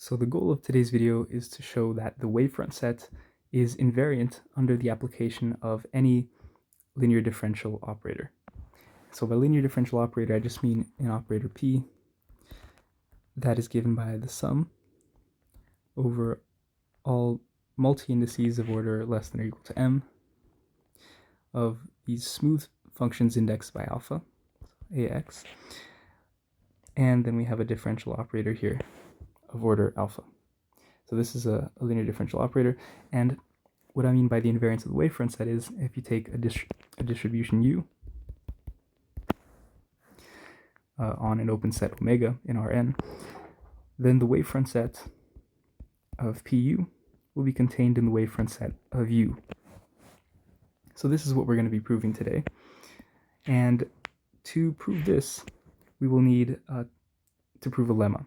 So the goal of today's video is to show that the wavefront set is invariant under the application of any linear differential operator. So by linear differential operator, I just mean an operator P that is given by the sum over all multi-indices of order less than or equal to m of these smooth functions indexed by alpha, ax, and then we have a differential operator here of order alpha. So this is a linear differential operator, and what I mean by the invariance of the wavefront set is if you take a distribution U on an open set omega in Rn, then the wavefront set of Pu will be contained in the wavefront set of U. So this is what we're going to be proving today, and to prove this we will need to prove a lemma.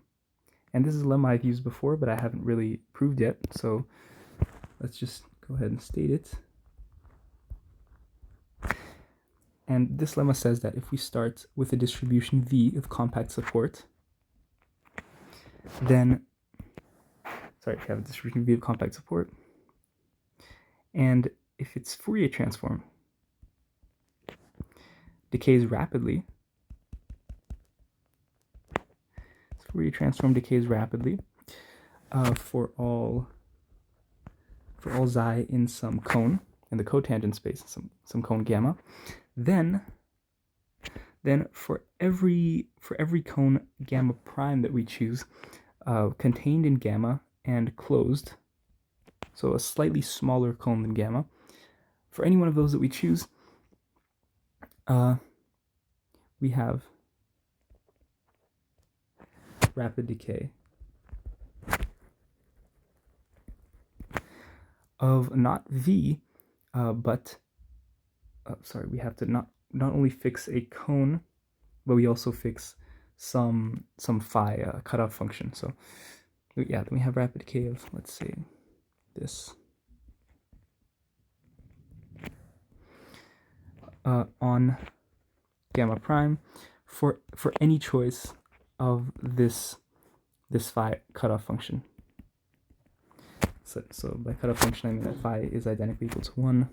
And this is a lemma I've used before, but I haven't really proved yet, so let's just go ahead and state it. And this lemma says that if we start with a distribution V of compact support, then, sorry, we have a distribution V of compact support, and if its Fourier transform decays rapidly, Fourier transform decays rapidly for all xi in some cone in the cotangent space, some cone gamma, then for every cone gamma prime that we choose, contained in gamma and closed, so a slightly smaller cone than gamma, for any one of those that we choose, we have rapid decay of not V, but sorry, we have to not only fix a cone, but we also fix some phi cutoff function. So yeah, then we have rapid decay of, let's say, this on gamma prime for any choice of this phi cutoff function. So by cutoff function I mean that phi is identically equal to 1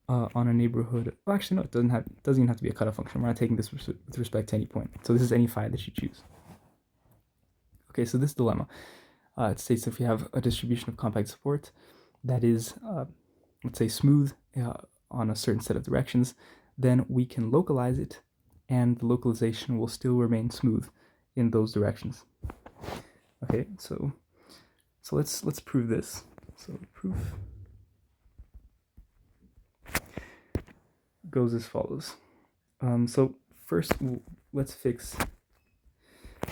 on a neighborhood. Well, actually no, it doesn't even have to be a cutoff function. We're not taking this with respect to any point. So this is any phi that you choose. Okay, so this dilemma, it states if we have a distribution of compact support that is, let's say, smooth on a certain set of directions, then we can localize it, and the localization will still remain smooth in those directions. Okay, so let's prove this. So the proof goes as follows. So first let's fix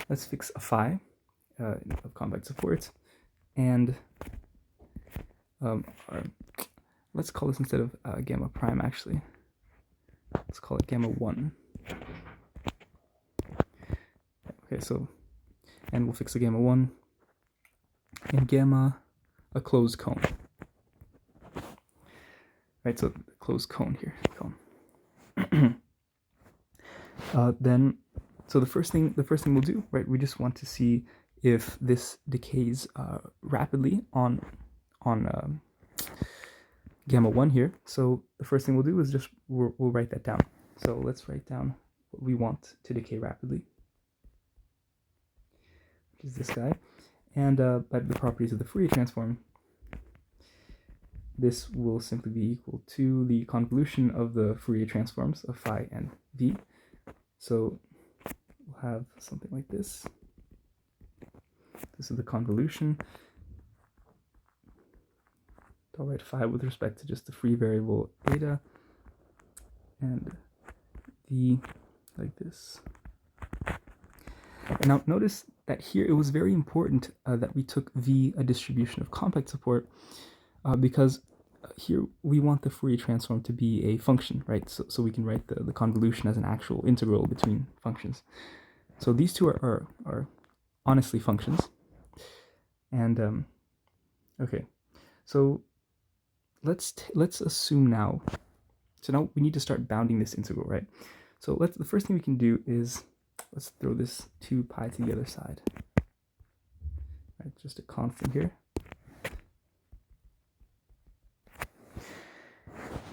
a phi of compact support, and let's call this, instead of gamma prime, actually let's call it gamma 1. Okay, so, and we'll fix the gamma 1 and gamma a closed cone. Right, so the closed cone here, cone. Then, so the first thing we'll do, right, we just want to see if this decays rapidly on gamma 1 here. So the first thing we'll do is just we'll write that down. So let's write down what we want to decay rapidly, which is this guy. And by the properties of the Fourier transform, this will simply be equal to the convolution of the Fourier transforms of phi and v. So we'll have something like this. This is the convolution. I'll write phi with respect to just the free variable eta, and v like this. And now notice that here it was very important that we took v a distribution of compact support, because here we want the Fourier transform to be a function, right? So we can write the convolution as an actual integral between functions. So these two are honestly functions. And okay, so let's assume now. So now we need to start bounding this integral, right? So the first thing we can do is let's throw this 2 pi to the other side. right? Just a constant here.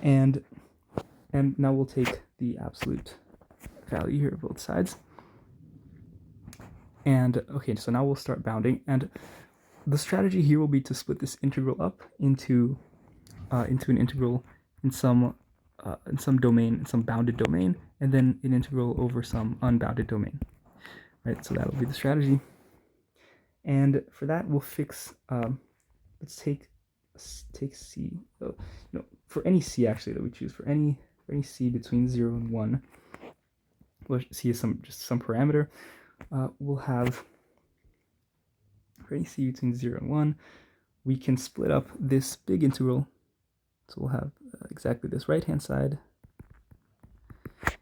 And now we'll take the absolute value here of both sides. And okay, so now we'll start bounding. And the strategy here will be to split this integral up into an integral in some domain, in some bounded domain, and then an integral over some unbounded domain. Right, so that'll be the strategy. And for that, we'll fix. Let's take c. For any c actually that we choose, for any c between 0 and 1, well, c is just some parameter. We'll have, for any c between 0 and 1, we can split up this big integral. So we'll have exactly this right-hand side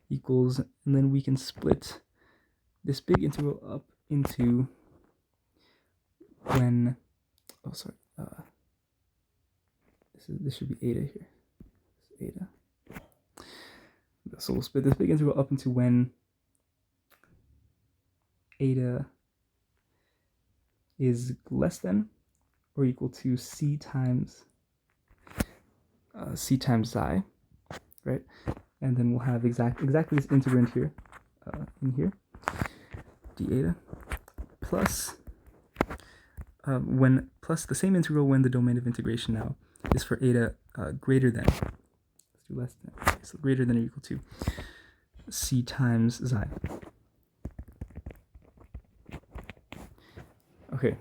equals, and then we can split this big integral up into when, oh sorry, this should be eta here. This is eta. So we'll split this big integral up into when eta is less than or equal to c times xi, right? And then we'll have exactly this integrand here, in here, d eta, plus plus the same integral when the domain of integration now is for eta greater than, let's do less than, okay, so greater than or equal to c times xi. Okay,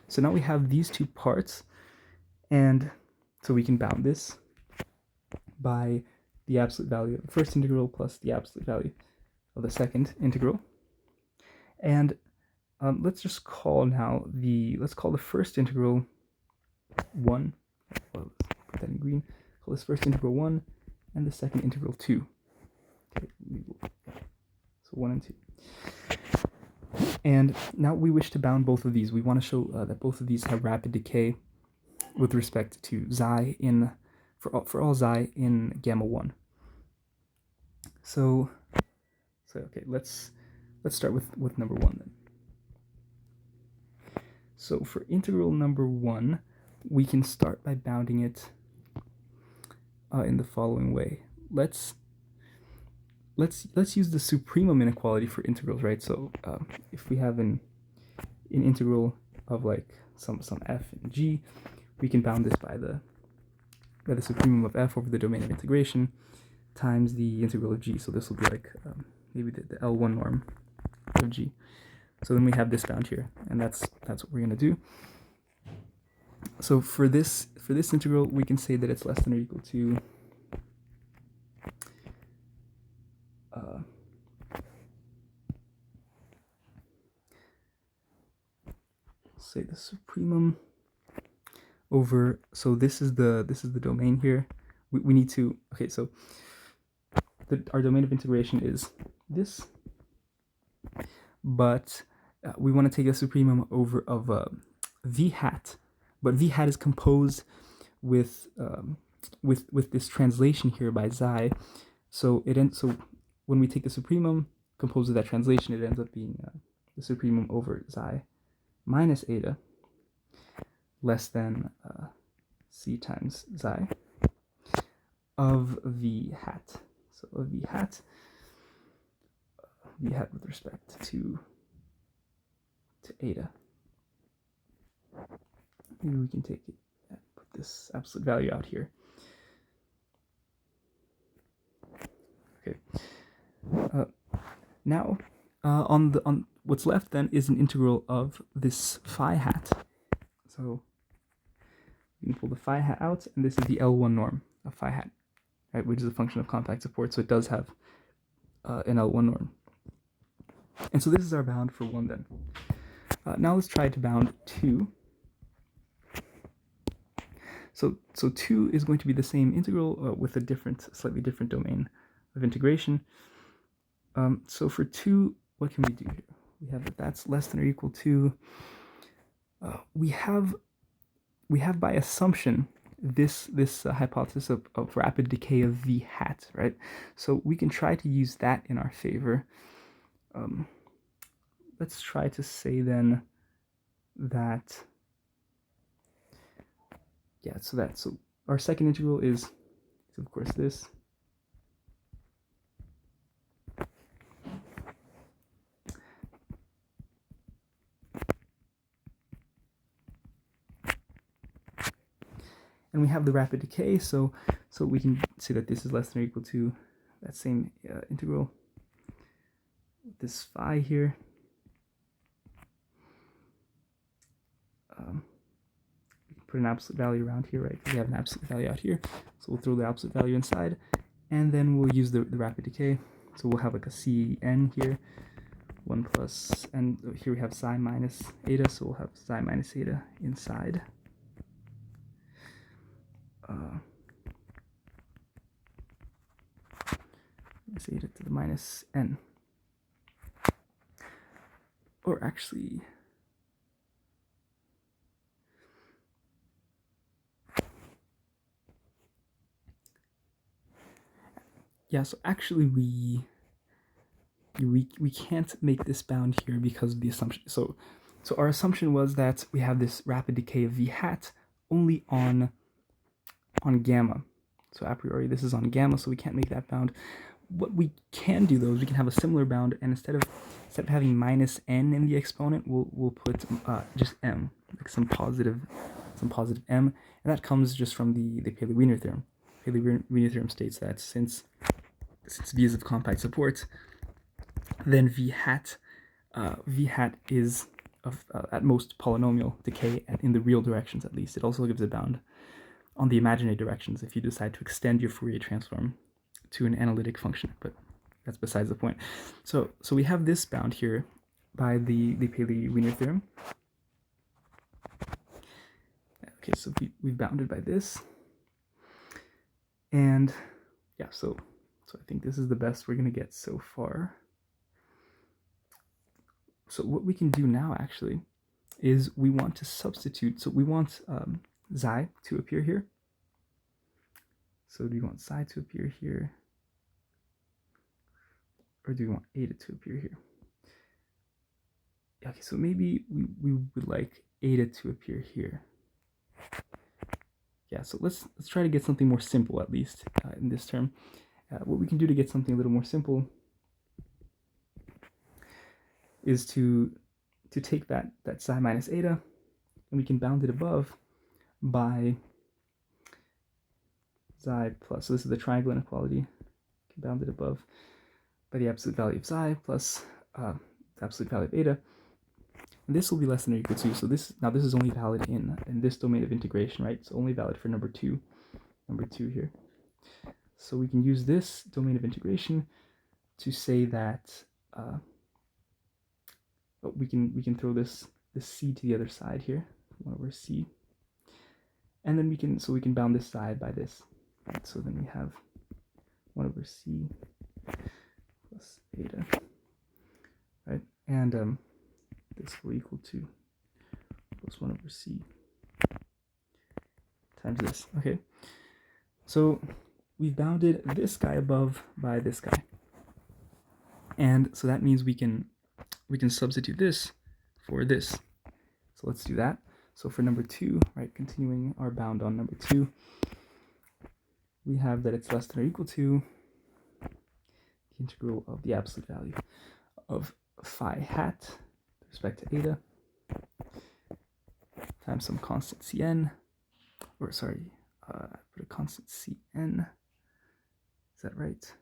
so now we have these two parts, and so we can bound this by the absolute value of the first integral plus the absolute value of the second integral. And let's just call now let's call the first integral 1. Well, let's put that in green. Call this first integral 1 and the second integral 2. Okay, so 1 and 2. And now we wish to bound both of these. We want to show that both of these have rapid decay with respect to xi for all xi in gamma 1. So okay, let's start with number 1 then. So for integral number 1, we can start by bounding it in the following way. Let's use the supremum inequality for integrals, right? So if we have an integral of like some f and g, we can bound this by the supremum of f over the domain of integration times the integral of g. So this will be like maybe the L1 norm of g. So then we have this bound here, and that's what we're going to do. So for this integral, we can say that it's less than or equal to say the supremum over, so this is the domain here. We need to, okay, so our domain of integration is this, but we want to take a supremum over of v hat, but v hat is composed with this translation here by xi. So when we take the supremum composed of that translation, it ends up being the supremum over xi minus eta less than c times xi of v hat. So of v hat with respect to eta. Maybe we can take it and put this absolute value out here. Okay. Now on what's left then is an integral of this phi hat. So you can pull the phi hat out, and this is the L1 norm of phi hat, right, which is a function of compact support, so it does have an L1 norm. And so this is our bound for 1 then. Now let's try to bound 2. So 2 is going to be the same integral with a slightly different domain of integration. So for 2, what can we do here? We have that that's less than or equal to, we have by assumption this hypothesis of rapid decay of v hat, right? So we can try to use that in our favor. Let's try to say then that yeah, so our second integral is of course this. And we have the rapid decay, so we can say that this is less than or equal to that same integral, this phi here. We can put an absolute value around here, right? Because we have an absolute value out here. So we'll throw the absolute value inside, and then we'll use the rapid decay. So we'll have like a Cn here, 1 plus, and here we have psi minus eta, so we'll have psi minus eta inside. Minus eta to the minus n. Or actually, yeah, so actually we can't make this bound here because of the assumption. So our assumption was that we have this rapid decay of v hat only on gamma. So a priori this is on gamma, so we can't make that bound. What we can do though is we can have a similar bound, and instead of having minus n in the exponent, we'll put just m, like some positive m, and that comes just from the Paley-Wiener theorem. Paley-Wiener theorem states that since v is of compact support, then v hat is of at most polynomial decay in the real directions at least. It also gives a bound on the imaginary directions if you decide to extend your Fourier transform to an analytic function, but that's besides the point. So we have this bound here by the Paley-Wiener theorem. Okay, so we've bounded by this, and yeah, so I think this is the best we're gonna get so far. So what we can do now actually is we want to substitute. So we want xi to appear here. So do we want psi to appear here? Or do we want eta to appear here? Okay, so maybe we would like eta to appear here. Yeah, so let's try to get something more simple at least in this term. What we can do to get something a little more simple is to take that psi minus eta, and we can bound it above by xi plus, so this is the triangle inequality, we can bound it above by the absolute value of xi plus the absolute value of eta. And this will be less than or equal to, so this is only valid in this domain of integration, right? It's only valid for number two here. So we can use this domain of integration to say that we can throw this c to the other side here, 1 over c, and then we can bound this side by this. Right? So then we have 1 over c plus eta, right? And this will equal to plus 1 over c times this. Okay, so we've bounded this guy above by this guy, and so that means we can substitute this for this. So let's do that. So for number 2, right, continuing our bound on number 2, we have that it's less than or equal to the integral of the absolute value of phi hat with respect to eta times some constant Cn, or sorry, put a constant Cn. Is that right?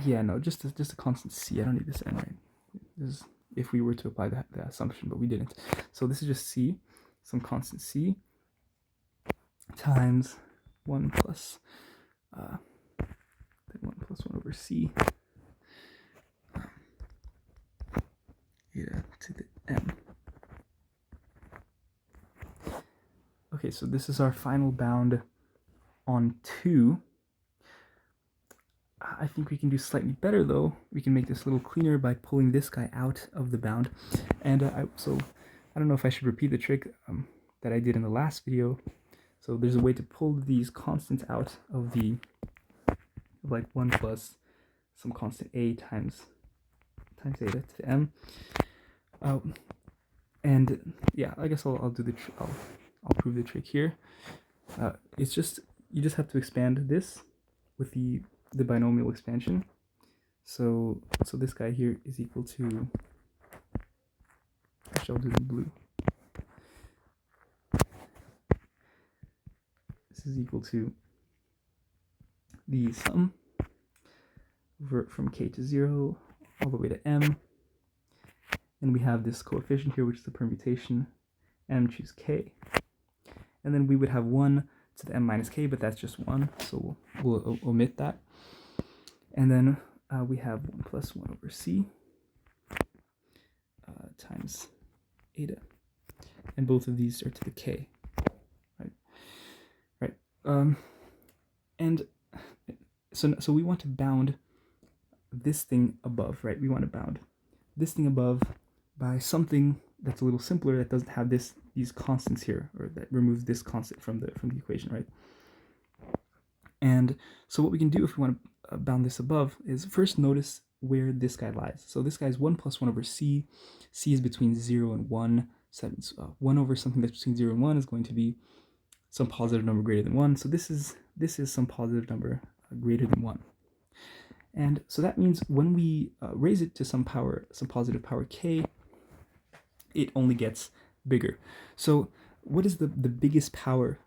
Yeah, no, just a constant c. I don't need this n, right? This is if we were to apply that assumption, but we didn't. So this is just c, some constant c, times 1 plus 1 over c eta to the m. Okay, so this is our final bound on 2. I think we can do slightly better though. We can make this a little cleaner by pulling this guy out of the bound. And so I don't know if I should repeat the trick that I did in the last video. So there's a way to pull these constants out of like 1 plus some constant a times times eta to the m. And yeah, I guess I'll do the I'll prove the trick here. It's just you just have to expand this with the binomial expansion. So this guy here is equal to, actually I'll do the blue. This is equal to the sum from k to 0 all the way to m. And we have this coefficient here, which is the permutation, m choose k. And then we would have 1 to the m minus k, but that's just 1, so we'll omit that. And then we have 1 plus 1 over c times eta. And both of these are to the k, right? And so we want to bound this thing above, right? We want to bound this thing above by something that's a little simpler, that doesn't have these constants here, or that removes this constant from the equation, right? And so what we can do if we want to bound this above is first notice where this guy lies. So this guy is 1 plus 1 over c. C is between 0 and 1. So that means 1 over something that's between 0 and 1 is going to be some positive number greater than 1. So this is some positive number greater than 1. And so that means when we raise it to some positive power k, it only gets bigger. So what is the biggest power?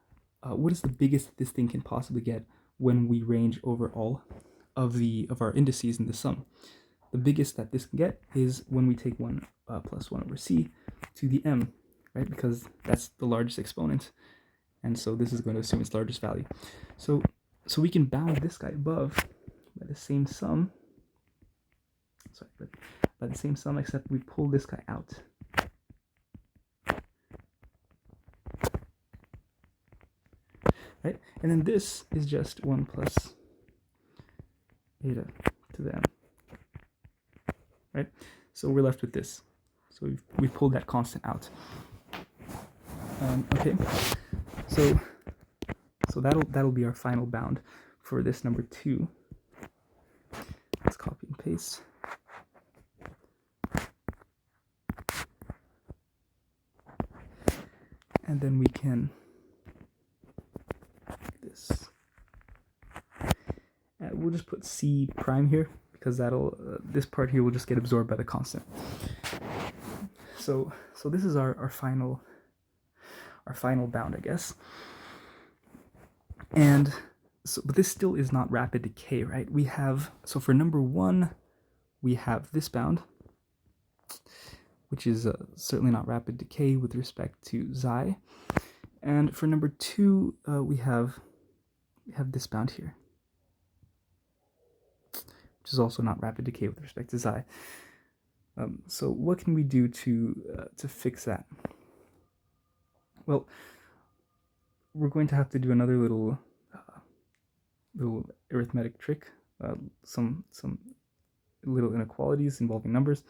What is the biggest this thing can possibly get when we range over all of our indices in the sum? The biggest that this can get is when we take 1 plus 1 over c to the m, right? Because that's the largest exponent, and so this is going to assume its largest value. So we can bound this guy above by the same sum. Sorry, but by the same sum, except we pull this guy out. Right? And then this is just 1 plus eta to the m. Right? So we're left with this. So we've pulled that constant out. Okay. So that'll be our final bound for this number 2. Let's copy and paste. And then we can this. We'll just put c prime here, because that'll this part here will just get absorbed by the constant. So this is our final bound, I guess. And so, but this still is not rapid decay, right? We have, so for number 1, we have this bound, which is certainly not rapid decay with respect to xi. And for number 2, we have this bound here, which is also not rapid decay with respect to xi. So what can we do to fix that? Well, we're going to have to do another little arithmetic trick, some little inequalities involving numbers,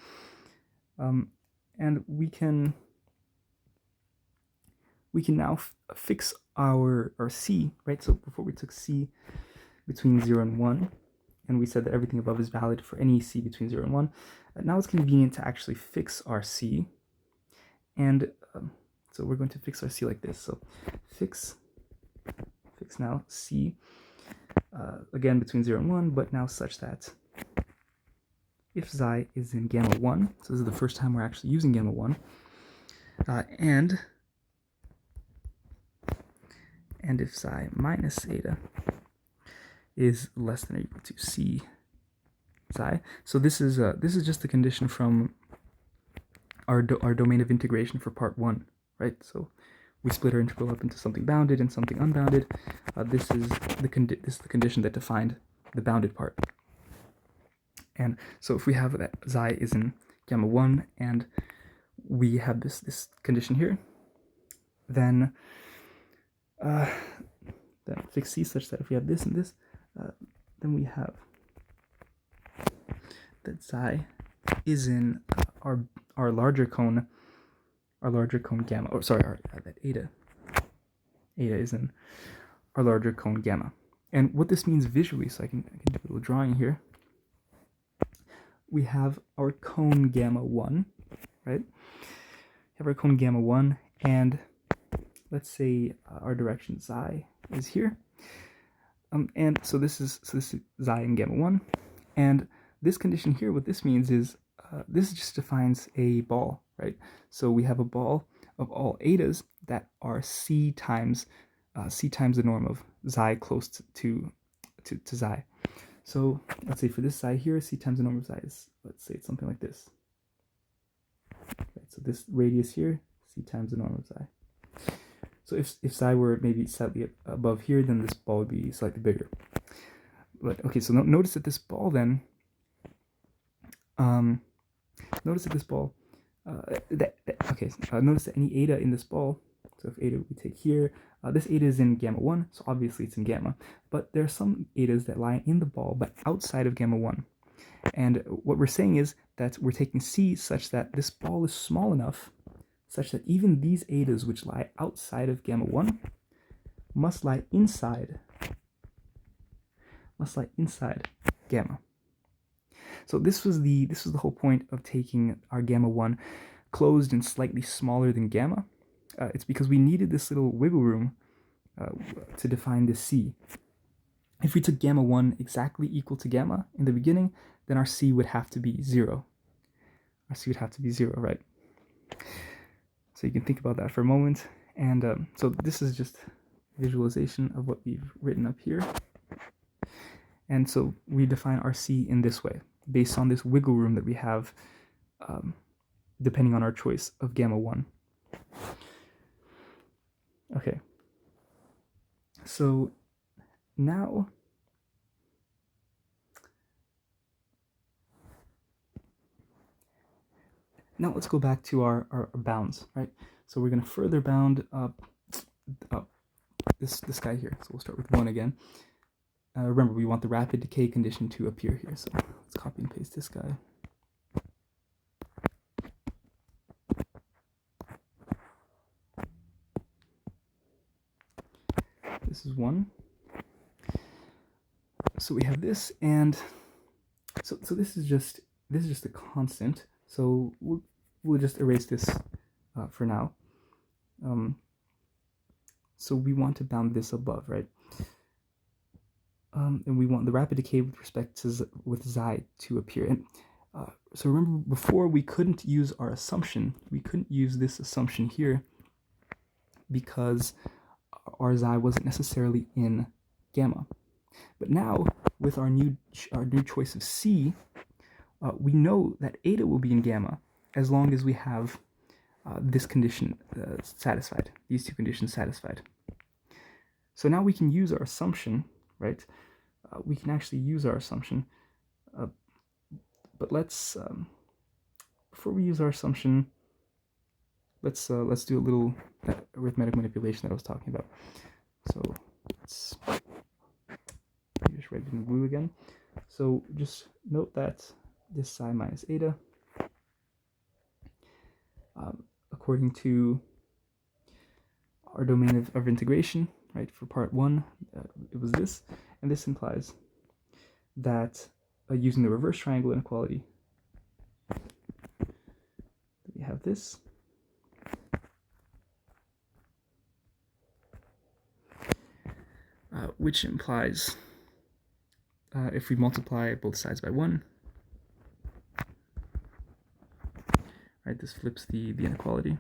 and we can now fix our c, right? So before we took c between 0 and 1, and we said that everything above is valid for any c between 0 and 1. Now it's convenient to actually fix our c, and so we're going to fix our c like this. So fix now c, again between 0 and 1, but now such that if xi is in gamma 1, so this is the first time we're actually using gamma 1, and if xi minus eta is less than or equal to c xi. So this is just the condition from our domain of integration for part 1, right? So we split our integral up into something bounded and something unbounded. This is the condition that defined the bounded part. And so if we have that xi is in gamma 1 and we have this condition here, then fix c such that if we have this and this, then we have that xi is in our larger cone gamma, or sorry, that eta is in our larger cone gamma. And what this means visually, so I can do a little drawing here. we have our cone gamma 1, right? We have our cone gamma 1, and let's say our direction xi is here. And so this is xi and gamma 1. And this condition here, what this means is this just defines a ball, right? So we have a ball of all etas that are c times the norm of xi close to xi. So let's say for this xi here, c times the norm of xi is, let's say it's something like this. Right, so this radius here, c times the norm of xi. So if xi were maybe slightly above here, then this ball would be slightly bigger. But okay, so notice that this ball then, notice that any eta in this ball, so if eta we take here, this eta is in gamma 1, so obviously it's in gamma, but there are some etas that lie in the ball but outside of gamma 1. And what we're saying is that we're taking c such that this ball is small enough such that even these etas which lie outside of gamma 1 must lie inside gamma. So this was the whole point of taking our gamma 1 closed and slightly smaller than gamma. It's because we needed this little wiggle room to define this c. If we took gamma 1 exactly equal to gamma in the beginning, then our c would have to be 0. Our c would have to be 0, right? So you can think about that for a moment. And so this is just visualization of what we've written up here. And so we define our c in this way, based on this wiggle room that we have, depending on our choice of gamma 1. Okay. So now let's go back to our bounds, right? So we're going to further bound up this guy here. So we'll start with 1 again. Remember, we want the rapid decay condition to appear here. So let's copy and paste this guy. This is 1. So we have this, and so this is just a constant. So we'll just erase this for now. So we want to bound this above, right? And we want the rapid decay with respect to xi to appear. And so remember, before we couldn't use our assumption. We couldn't use this assumption here because our xi wasn't necessarily in gamma. But now, with our new choice of c, we know that eta will be in gamma as long as we have this condition satisfied, these two conditions satisfied. So now we can use our assumption, right? We can actually use our assumption, but let's before we use our assumption, let's do a little arithmetic manipulation that I was talking about. So let's just write it in blue again. So just note that this psi minus eta, according to our domain of integration, right, for part 1, it was this, and this implies that using the reverse triangle inequality, we have this. Which implies if we multiply both sides by 1, right, this flips the inequality.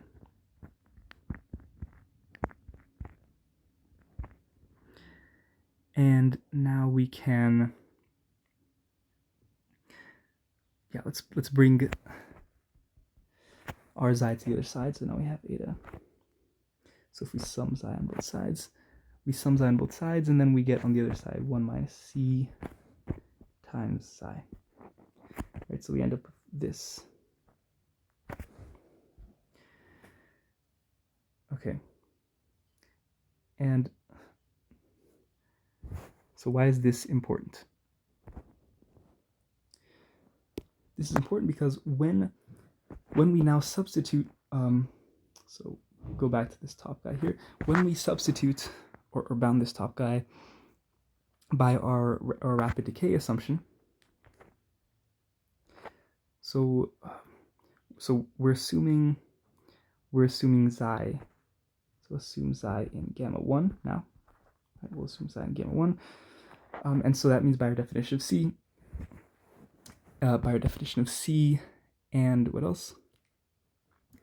And now we can, let's bring our xi to the other side. So now we have eta. So if we sum xi on both sides, and then we get on the other side 1 minus c times psi. Right, so we end up with this. Okay. And so why is this important? This is important because when we now substitute, so go back to this top guy here, when we substitute or bound this top guy by our rapid decay assumption, so we're assuming xi. So assume xi in gamma 1 now. Right, we'll assume xi in gamma 1. And so that means by our definition of C, and what else?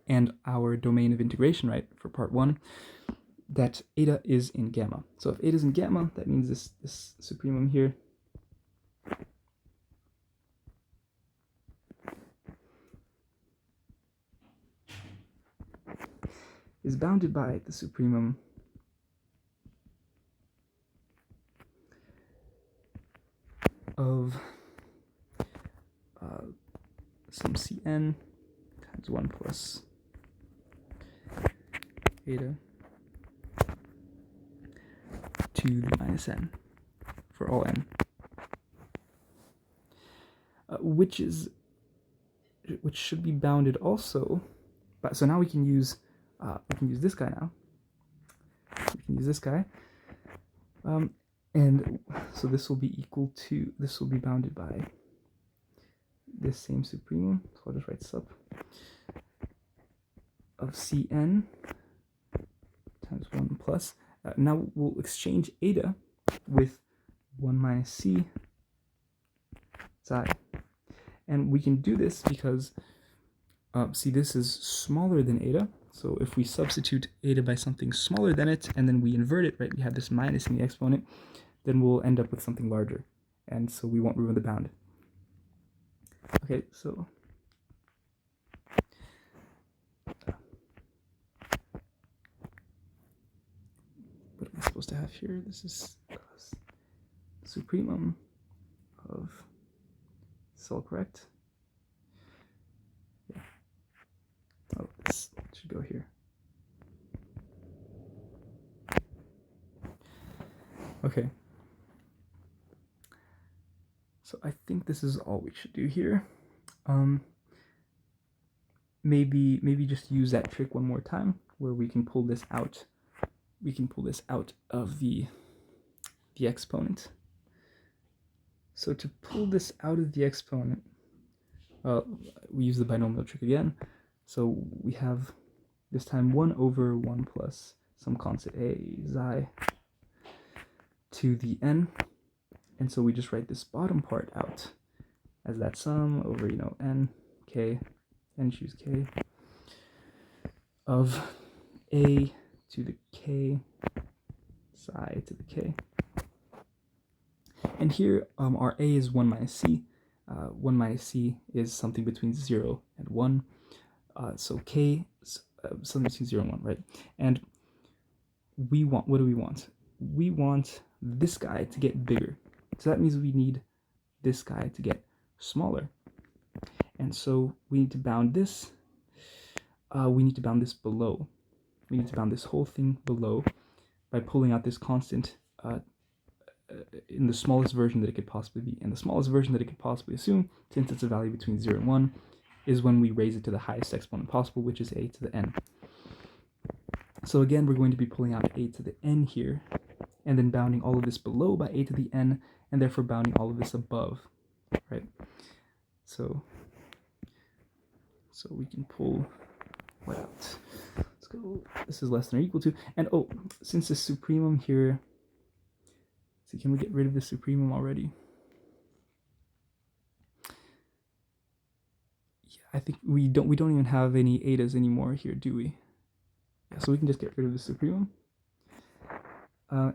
And our domain of integration, right, for part 1, that eta is in gamma. So if eta is in gamma, that means this supremum here is bounded by the supremum of some Cn times 1 plus eta to the minus n for all n, which should be bounded also. But so now we can use this guy now. We can use this guy, and so this will be bounded by this same supremum. So I'll just write sup of Cn times 1 plus. Now we'll exchange eta with 1 minus C xi. And we can do this because, see, this is smaller than eta. So if we substitute eta by something smaller than it, and then we invert it, right, we have this minus in the exponent, then we'll end up with something larger. And so we won't ruin the bound. Okay, so what am I supposed to have here? This is supremum of, is this all correct? Yeah. Oh, this should go here. Okay. So I think this is all we should do here. Maybe just use that trick one more time, where we can pull this out. We can pull this out of the exponent. So to pull this out of the exponent, we use the binomial trick again. So we have this time 1 over 1 plus some constant a xi to the n. And so we just write this bottom part out as that sum over, n, k, n choose k, of a to the k, psi to the k. And here our a is 1 minus c. 1 minus c is something between 0 and 1. So k is something between 0 and 1, right? And we want, what do we want? We want this guy to get bigger. So that means we need this guy to get smaller. And so we need to bound this. We need to bound this below. We need to bound this whole thing below by pulling out this constant in the smallest version that it could possibly be. And the smallest version that it could possibly assume, since it's a value between 0 and 1, is when we raise it to the highest exponent possible, which is a to the n. So again, we're going to be pulling out a to the n here, and then bounding all of this below by a to the n, and therefore bounding all of this above, right? So we can pull what out? Let's go, this is less than or equal to, and oh, since the supremum here, see, can we get rid of the supremum already? Yeah, I think we don't even have any etas anymore here, do we? Yeah, so we can just get rid of the supremum.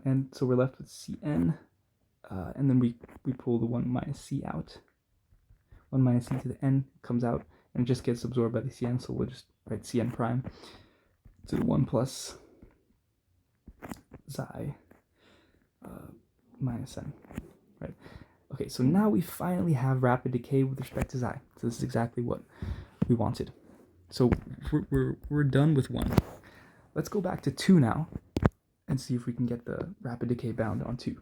And so we're left with Cn, and then we pull the 1 minus C out. 1 minus C to the n comes out, and it just gets absorbed by the Cn, so we'll just write Cn prime to the 1 plus xi minus n, right? Okay, so now we finally have rapid decay with respect to xi. So this is exactly what we wanted. So we're done with 1. Let's go back to 2 now and see if we can get the rapid decay bound on 2.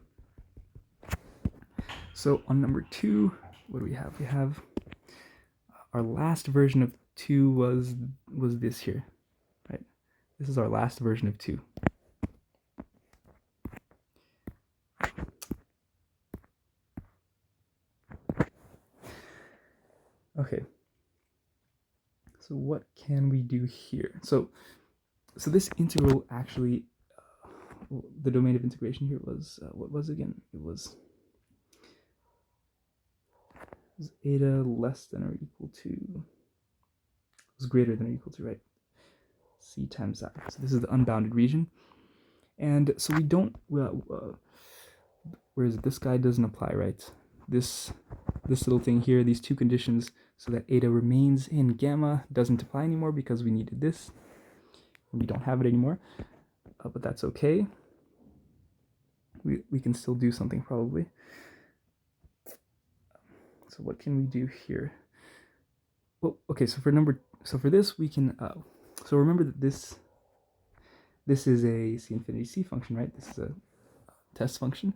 So on number 2, what do we have? We have our last version of 2 was this here, right? This is our last version of 2. Okay, So what can we do here? So this integral actually, the domain of integration here was, what was it again? It was eta less than or equal to, was greater than or equal to, right? C times I. So this is the unbounded region. And so we don't, whereas this guy doesn't apply, right? This little thing here, these two conditions, so that eta remains in gamma, doesn't apply anymore because we needed this. And we don't have it anymore, but that's okay. We can still do something probably. So what can we do here? Well, okay, so for this we can, so remember that this is a C infinity C function, right? This is a test function.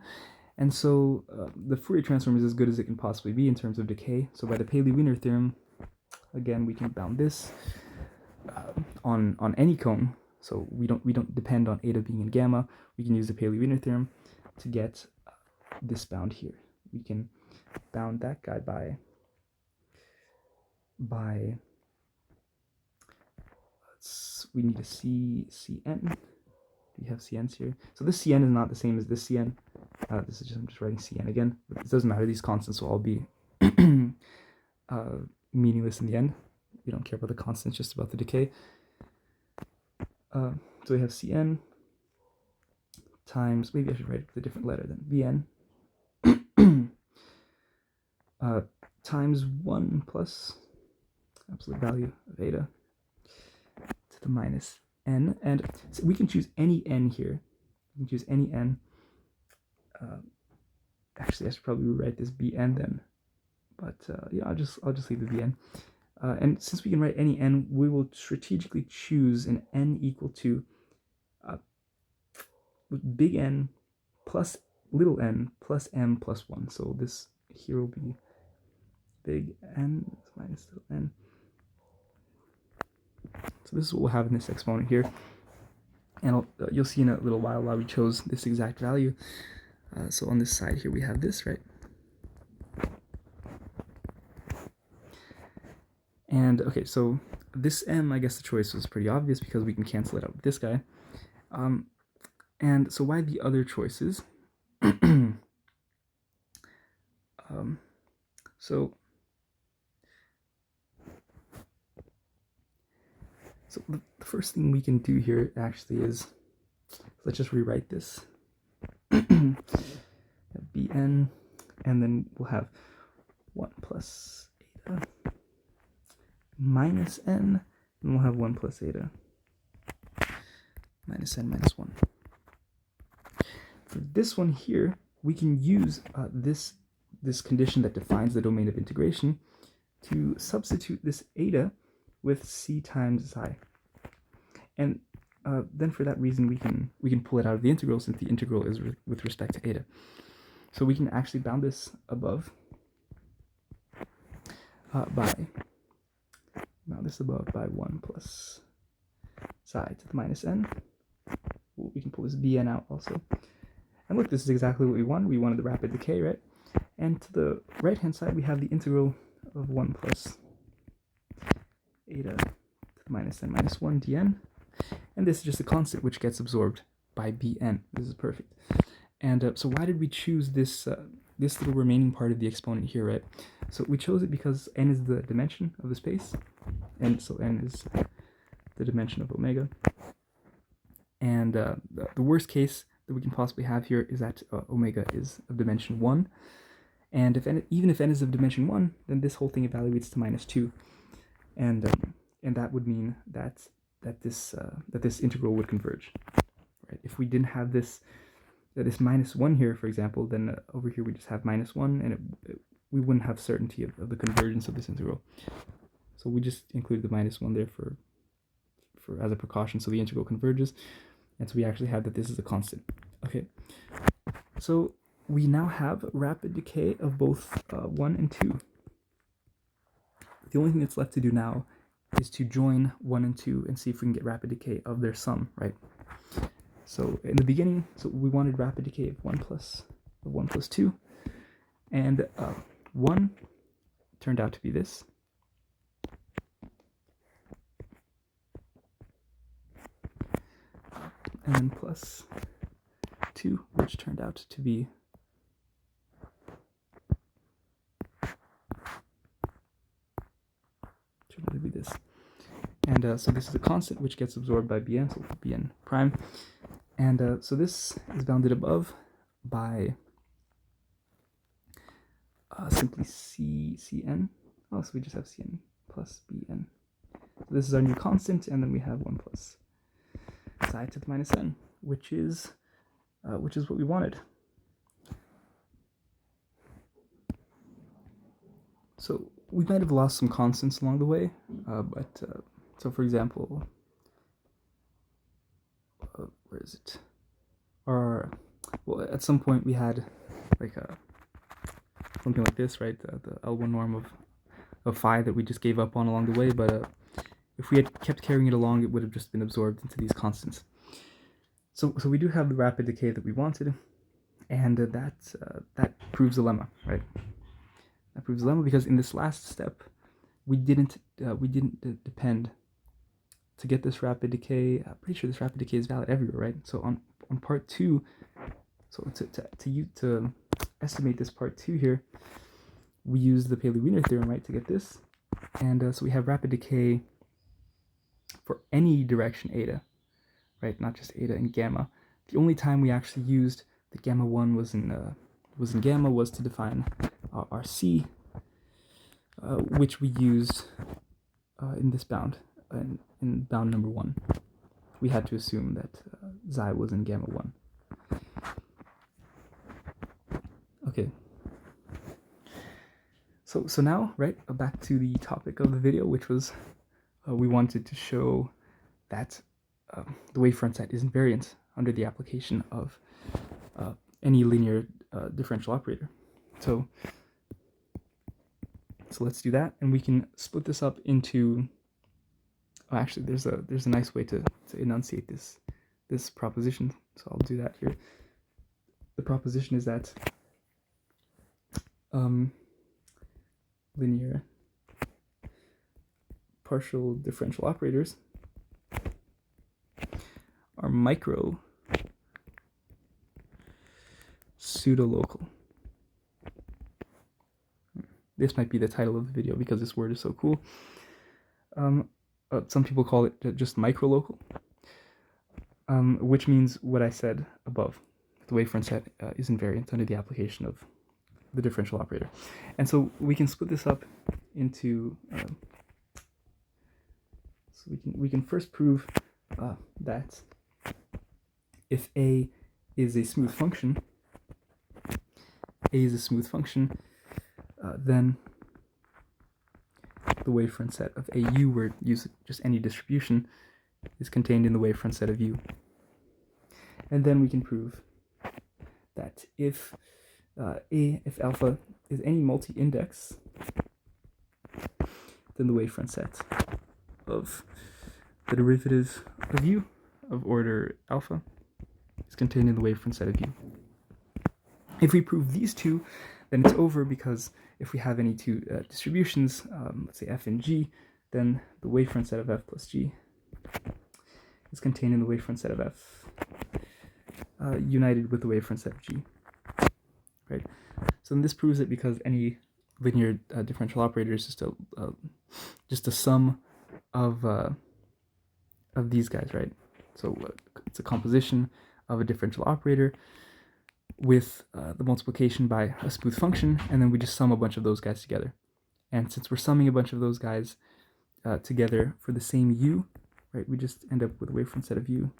And so the Fourier transform is as good as it can possibly be in terms of decay. So by the Paley-Wiener theorem, again, we can bound this on any cone. So we don't depend on eta being in gamma. We can use the Paley-Wiener theorem to get this bound here. We can bound that guy by we need a Cn. We have Cn's here. So this Cn is not the same as this Cn. This is just, I'm just writing Cn again. It doesn't matter. These constants will all be meaningless in the end. We don't care about the constants, just about the decay. So we have Cn times, maybe I should write it with a different letter than Vn, times 1 plus absolute value of eta to the minus n. And so we can choose any n here. We can choose any n. Actually, I should probably rewrite this bn then. But yeah, I'll just leave the bn. And since we can write any n, we will strategically choose an n equal to big N plus little n plus m plus 1. So this here will be big N minus little n. So this is what we'll have in this exponent here. And you'll see in a little while why we chose this exact value. So on this side here we have this, right? And okay, so this m, I guess the choice was pretty obvious because we can cancel it out with this guy. And so why the other choices? So the first thing we can do here actually is, let's just rewrite this. Bn, and then we'll have 1 plus eta minus n, and we'll have 1 plus eta minus n minus 1. For this one here, we can use this condition that defines the domain of integration to substitute this eta with c times psi. And then for that reason, we can pull it out of the integral, since the integral is with respect to eta. So we can actually bound this above by 1 plus psi to the minus n. We can pull this bn out also. And look, this is exactly what we wanted. We wanted the rapid decay, right? And to the right-hand side, we have the integral of 1 plus eta to the minus n minus 1 dn. And this is just a constant which gets absorbed by bn. This is perfect. And so why did we choose this this little remaining part of the exponent here, right? So we chose it because n is the dimension of the space, and so n is the dimension of omega. And the worst case that we can possibly have here is that omega is of dimension 1. And even if n is of dimension 1, then this whole thing evaluates to minus 2. And that would mean that this integral would converge. Right? If we didn't have this minus 1 here, for example, then over here we just have minus 1, and we wouldn't have certainty of the convergence of this integral. So we just included the minus 1 there for as a precaution, so the integral converges. And so we actually have that this is a constant. Okay, so we now have rapid decay of both 1 and 2. The only thing that's left to do now is to join 1 and 2 and see if we can get rapid decay of their sum, right? So in the beginning, so we wanted rapid decay of 1 plus 2, and 1 turned out to be this. and then plus 2, which turned out to be this. And so this is a constant which gets absorbed by Bn, so Bn prime. And so this is bounded above by simply Cn. Oh, so we just have Cn plus Bn. So this is our new constant, and then we have 1 plus psi to the minus n, which is what we wanted. So we might have lost some constants along the way, so for example, where is it? Well, at some point we had like something like this, right? The L1 norm of phi that we just gave up on along the way, but if we had kept carrying it along, it would have just been absorbed into these constants. So we do have the rapid decay that we wanted, and that proves the lemma, right? That proves the lemma because in this last step, we didn't depend to get this rapid decay. I'm pretty sure this rapid decay is valid everywhere, right? So on part 2, so to estimate this part 2 here, we use the Paley-Wiener theorem, right, to get this, and so we have rapid decay for any direction eta, right? Not just eta and gamma. The only time we actually used the gamma 1 was in gamma was to define our C, which we used in this bound, in bound number 1. We had to assume that xi was in gamma 1. Okay. So now, right, back to the topic of the video, which was we wanted to show that the wavefront set is invariant under the application of any linear differential operator. So let's do that, and we can split this up into. Oh, actually, there's a nice way to enunciate this proposition. So I'll do that here. The proposition is that linear partial differential operators are micro-pseudo-local. This might be the title of the video because this word is so cool. Some people call it just micro-local, which means what I said above. The wavefront set is invariant under the application of the differential operator. And so we can split this up into, so we can first prove that if A is a smooth function, then the wavefront set of AU, where use just any distribution, is contained in the wavefront set of U. And then we can prove that if alpha is any multi-index, then the wavefront set of the derivative of U of order alpha is contained in the wavefront set of U. If we prove these two, then it's over, because if we have any two distributions, let's say f and g, then the wavefront set of f plus g is contained in the wavefront set of f united with the wavefront set of g, right? So then this proves it, because any linear differential operator is just a sum of these guys, right? So it's a composition of a differential operator with the multiplication by a smooth function, and then we just sum a bunch of those guys together. And since we're summing a bunch of those guys together for the same u, right, we just end up with a wavefront set of u.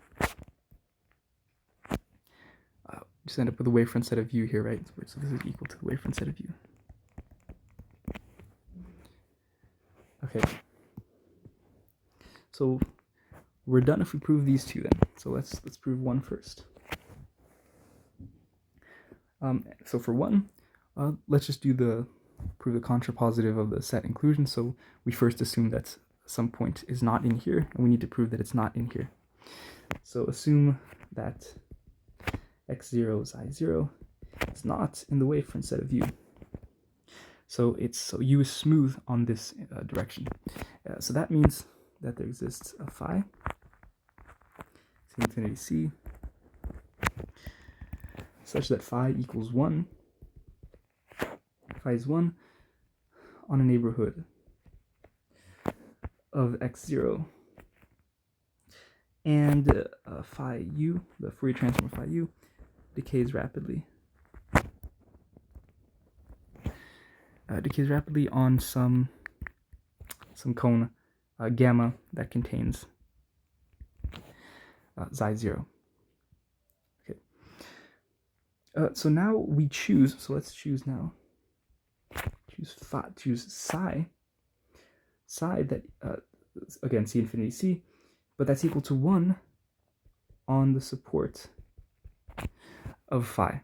Just end up with a wavefront set of u here, right? So this is equal to the wavefront set of u. Okay. So we're done if we prove these two then. So let's prove one first. So for one, let's just prove the contrapositive of the set inclusion. So we first assume that some point is not in here, and we need to prove that it's not in here. So assume that x0 xi0 is not in the wavefront set of u. So u is smooth on this direction. So that means that there exists a phi to infinity c, such that phi equals 1, phi is 1 on a neighborhood of x0, and phi u, the Fourier transform of phi u, decays rapidly. Decays rapidly on some cone gamma that contains xi 0. Okay. So now we choose. So let's choose now. Choose phi. Choose psi. Psi that again c infinity c, but that's equal to 1 on the support of phi.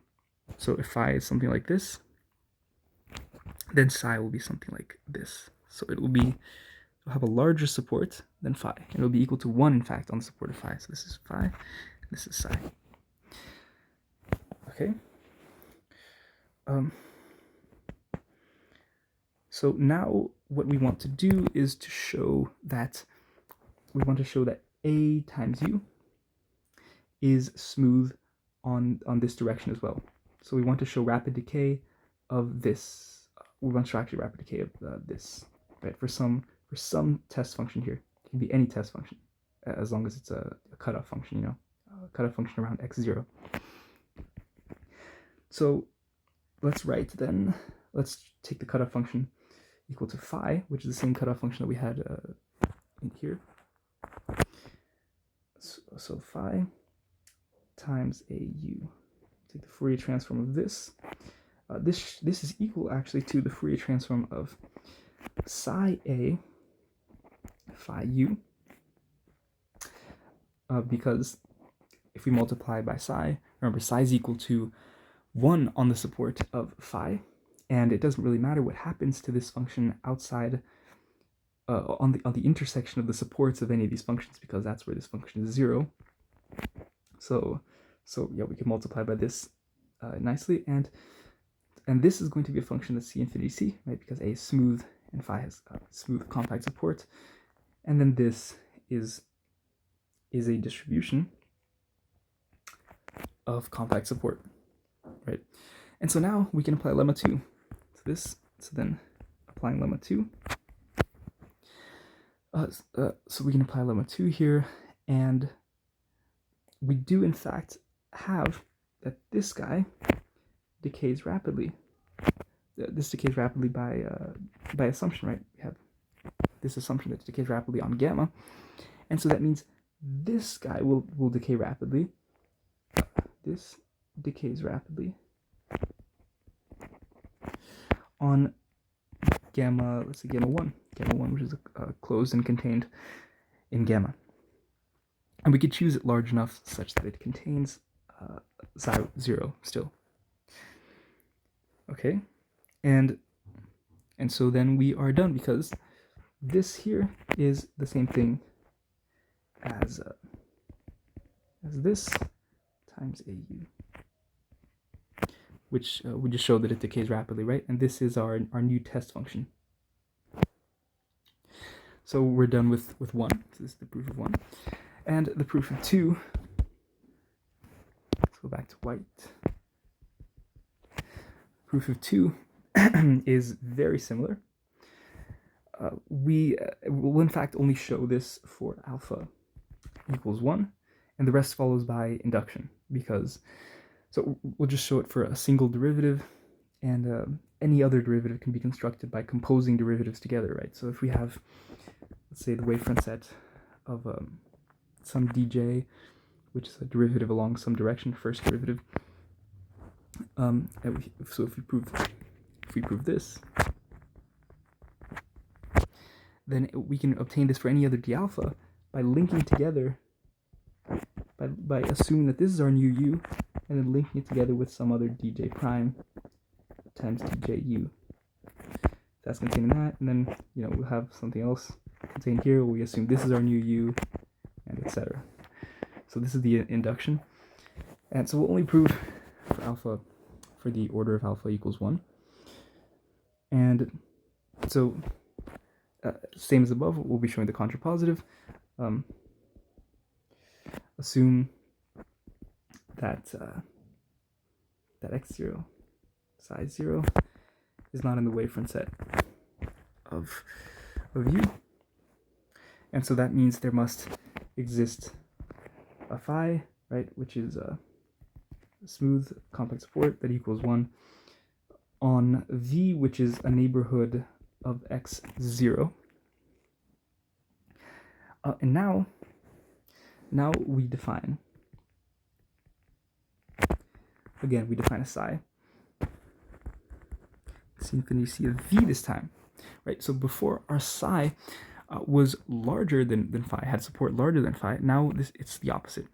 So if phi is something like this, then psi will be something like this. So it will have a larger support than phi. It will be equal to 1, in fact, on the support of phi. So this is phi, this is psi. Okay. So now what we want to do is to show that A times U is smooth on this direction as well. So we want to show rapid decay of this. We want to show actually rapid decay of this, right? For some test function here. It can be any test function, as long as it's a cutoff function, a cutoff function around x0. So let's write then. Let's take the cutoff function equal to phi, which is the same cutoff function that we had in here. So phi times AU. Take the Fourier transform of this. This is equal actually to the Fourier transform of psi A phi U, because if we multiply by psi, remember psi is equal to 1 on the support of phi, and it doesn't really matter what happens to this function outside on the intersection of the supports of any of these functions, because that's where this function is 0. So yeah, we can multiply by this nicely, and this is going to be a function that's c infinity c, right? Because A is smooth and phi has smooth compact support, and then this is a distribution of compact support, right? And so now we can apply lemma 2 to this. So then applying lemma 2, so we can apply lemma 2 here, and we do in fact have that this guy decays rapidly. This decays rapidly by assumption, right? We have this assumption that it decays rapidly on gamma, and so that means this guy will decay rapidly. This decays rapidly on gamma, let's say gamma 1, which is closed and contained in gamma. And we could choose it large enough such that it contains xi 0 still. Okay, and so then we are done, because this here is the same thing as this times AU, which we just showed that it decays rapidly, right? And this is our new test function. So we're done with 1. So this is the proof of 1. And the proof of 2, let's go back to white. Proof of 2 is very similar. We will in fact only show this for alpha equals 1, and the rest follows by induction, because so we'll just show it for a single derivative, and any other derivative can be constructed by composing derivatives together, right? So if we have, let's say, the wavefront set of some dj, which is a derivative along some direction, first derivative. So if we prove this, then we can obtain this for any other d alpha by linking together, by assuming that this is our new u, and then linking it together with some other dj prime times dj u. That's containing that, and then we'll have something else contained here. We assume this is our new u, and etc. So this is the induction, and so we'll only prove for alpha for the order of alpha equals 1, and so same as above, we'll be showing the contrapositive. assume that that x0 size 0 is not in the wavefront set of u, and so that means there must exist a phi, right, which is a smooth compact support that equals 1 on v, which is a neighborhood of x0. And now we define, again, we define a psi. C infinity c of v this time, right? So before our psi was larger than phi, had support larger than phi. Now it's the opposite.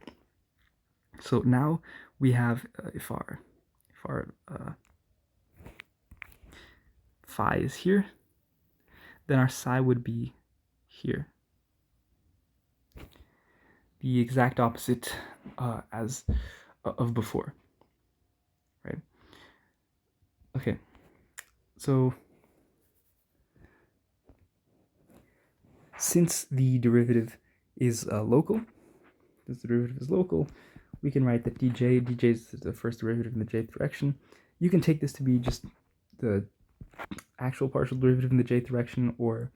So now we have if our phi is here, then our psi would be here. The exact opposite as of before, right? Okay, so since the derivative is local, we can write that dj is the first derivative in the jth direction. You can take this to be just the actual partial derivative in the jth direction, or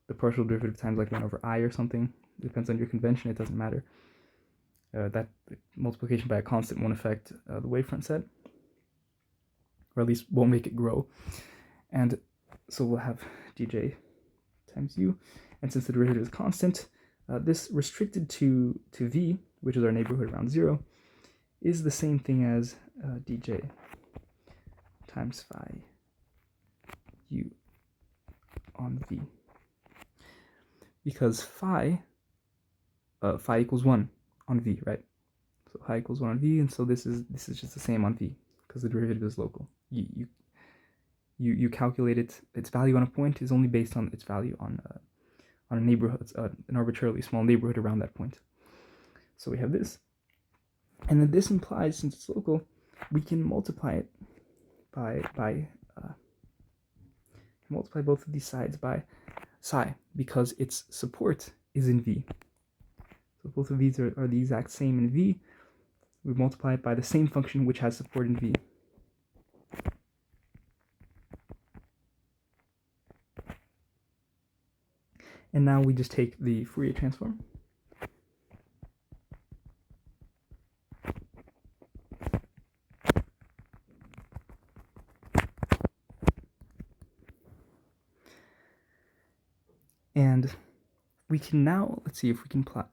the partial derivative times like 1 over I or something. Depends on your convention, it doesn't matter. That multiplication by a constant won't affect the wavefront set, or at least won't make it grow. And so we'll have dj times u, and since the derivative is constant, this restricted to v, which is our neighborhood around 0, is the same thing as dj times phi u on v, because phi equals 1 on v, right? So phi equals 1 on v, and so this is just the same on v because the derivative is local. You calculate its value on a point is only based on its value on a neighborhood, an arbitrarily small neighborhood around that point. So we have this, and then this implies, since it's local, we can multiply it by multiply both of these sides by psi, because its support is in v. So both of these are the exact same in v. We multiply it by the same function which has support in v. And now we just take the Fourier transform. And we can now, let's see if we can plot,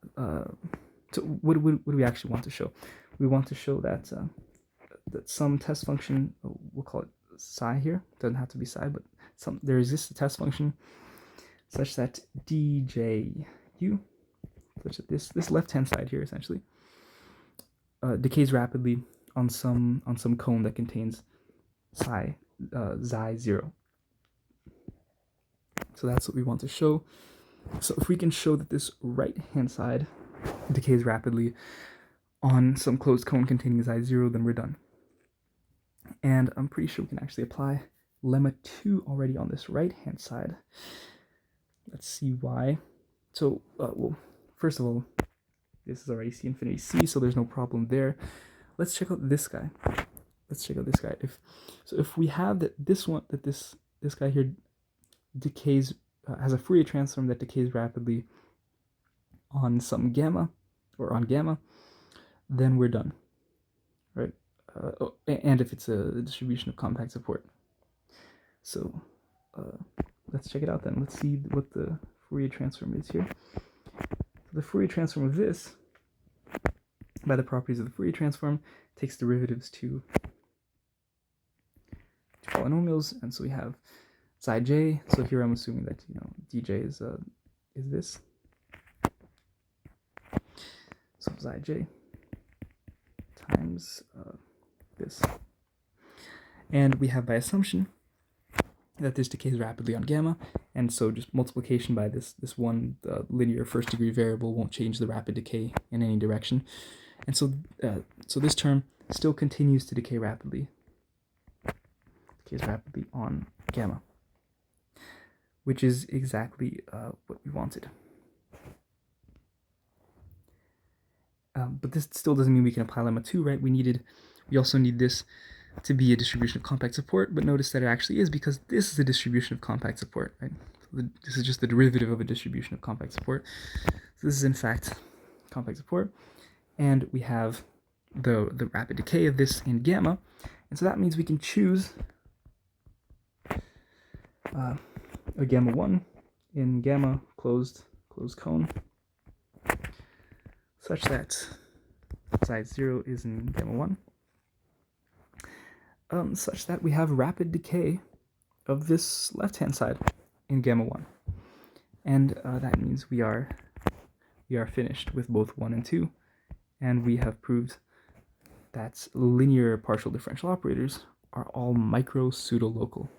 so what do we actually want to show? We want to show that that some test function, we'll call it psi here, doesn't have to be psi, but there exists a test function such that dju, such that this left-hand side here essentially decays rapidly on some cone that contains psi xi 0. So that's what we want to show. So if we can show that this right-hand side decays rapidly on some closed cone containing xi 0, then we're done. And I'm pretty sure we can actually apply lemma 2 already on this right-hand side. Let's see why. So, well, first of all, this is already c infinity c, so there's no problem there. Let's check out this guy. If we have that this guy here decays, has a Fourier transform that decays rapidly on some gamma, or on gamma, then we're done, right? And if it's a distribution of compact support. So let's check it out then. Let's see what the Fourier transform is here. So the Fourier transform of this, by the properties of the Fourier transform, takes derivatives to polynomials, and so we have psi j. So here I'm assuming that dj is this. So psi j times this, and we have by assumption that this decays rapidly on gamma, and so just multiplication by this one linear first degree variable won't change the rapid decay in any direction, and so so this term still continues to decay rapidly, on gamma, which is exactly what we wanted. But this still doesn't mean we can apply lemma 2, right? We also need this to be a distribution of compact support, but notice that it actually is, because this is a distribution of compact support, right? So this is just the derivative of a distribution of compact support. So this is in fact compact support, and we have the rapid decay of this in gamma, and so that means we can choose a gamma 1 in gamma closed cone, such that size 0 is in gamma 1, such that we have rapid decay of this left-hand side in gamma 1. And that means we are finished with both 1 and 2, and we have proved that linear partial differential operators are all micro-pseudo-local.